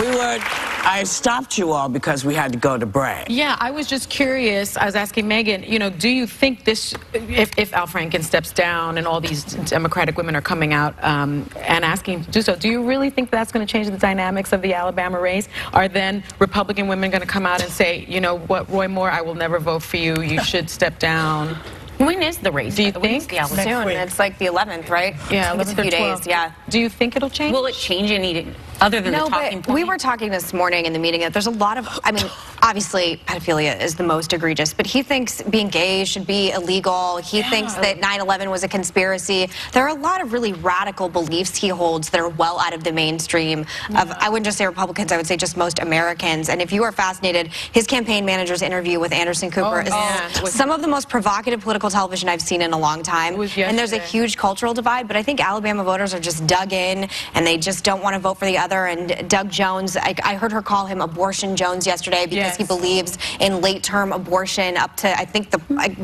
I stopped you all because we had to go to break. Yeah, I was just curious. I was asking Megan, you know, do you think this, if Al Franken steps down and all these Democratic women are coming out and asking to do so, do you really think that's going to change the dynamics of the Alabama race? Are then Republican women going to come out and say, you know what, Roy Moore, I will never vote for you. You should step down? When is the race? Do you think? Yeah, soon. It's like the 11th, right? Yeah, 11th it's a few days. Yeah. Do you think it'll change? Will it change any other than the talking point? We were talking this morning in the meeting that there's a lot of, I mean, obviously pedophilia is the most egregious, but he thinks being gay should be illegal. He thinks that 9/11 was a conspiracy. There are a lot of really radical beliefs he holds that are well out of the mainstream of, I wouldn't just say Republicans, I would say just most Americans. And if you are fascinated, his campaign manager's interview with Anderson Cooper is some of the most provocative political television I've seen in a long time. And there's a huge cultural divide, but I think Alabama voters are just dug in and they just don't want to vote for the other. And Doug Jones, I heard her call him Abortion Jones yesterday because he believes in late-term abortion up to, I think,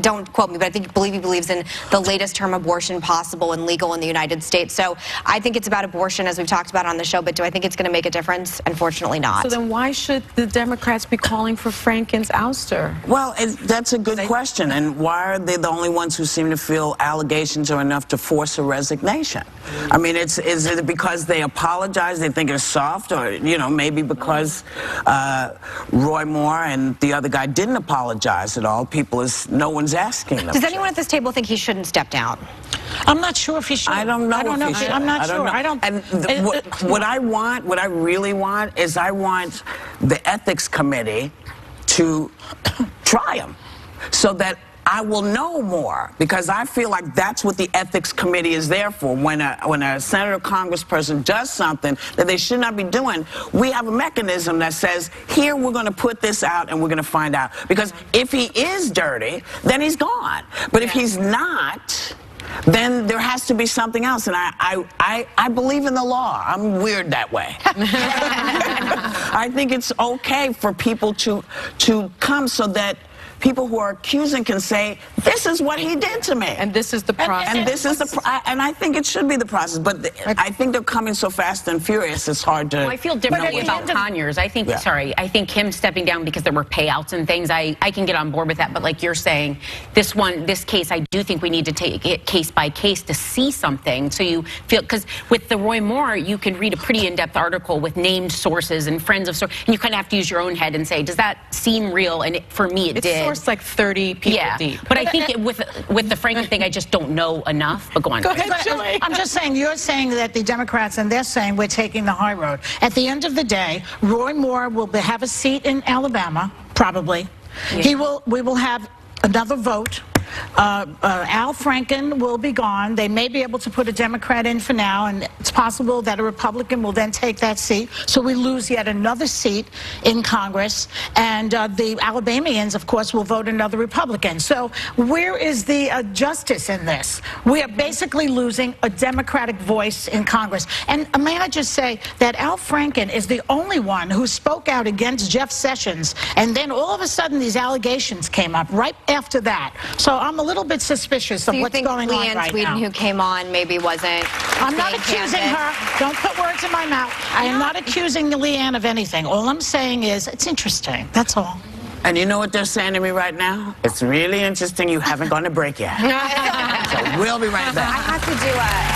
don't quote me, but I believe he believes in the latest term abortion possible and legal in the United States. So I think it's about abortion, as we've talked about on the show, but do I think it's going to make a difference? Unfortunately not. So then why should the Democrats be calling for Franken's ouster? Well, that's a good question. And why are they the only ones who seem to feel allegations are enough to force a resignation? I mean, is it because they apologize, they think it's soft, or, you know, maybe because Roy Moore and the other guy didn't apologize at all? No one's asking them. Does anyone at this table think he shouldn't step down? I'm not sure if he should. I don't know if he should. I'm not sure. I don't. And what I really want is I want the ethics committee to try him so that I will know more, because I feel like that's what the ethics committee is there for. When a senator or congressperson does something that they should not be doing, we have a mechanism that says, here, we're going to put this out and we're going to find out. Because if he is dirty, then he's gone. But if he's not, then there has to be something else. And I believe in the law. I'm weird that way. I think it's okay for people to come so that people who are accusing can say, this is what he did to me. And this is the process. And this is and I think it should be the process. But I think they're coming so fast and furious, it's hard to... Well, I feel differently about Conyers. I think, I think him stepping down because there were payouts and things, I can get on board with that. But like you're saying, this case, I do think we need to take it case by case to see something. So you feel, because with the Roy Moore, you can read a pretty in-depth article with named sources and friends of sources, and you kind of have to use your own head and say, does that seem real? And for me, it did. It's like 30 people deep. But I think with the Franken thing, I just don't know enough. But go on. Go ahead, Julie. I'm just saying, you're saying that the Democrats, and they're saying we're taking the high road. At the end of the day, Roy Moore will have a seat in Alabama, probably. We will have another vote. Al Franken will be gone. They may be able to put a Democrat in for now, and it's possible that a Republican will then take that seat. So we lose yet another seat in Congress, and the Alabamians, of course, will vote another Republican. So where is the justice in this? We are basically losing a Democratic voice in Congress. And may I just say that Al Franken is the only one who spoke out against Jeff Sessions, and then all of a sudden these allegations came up right after that. So I'm a little bit suspicious of what's going on right Tweeden, now. who came on, maybe wasn't... I'm not accusing her. Don't put words in my mouth. I am not accusing Leanne of anything. All I'm saying is it's interesting. That's all. And you know what they're saying to me right now? It's really interesting. You haven't gone to break yet. So we'll be right back. I have to do a...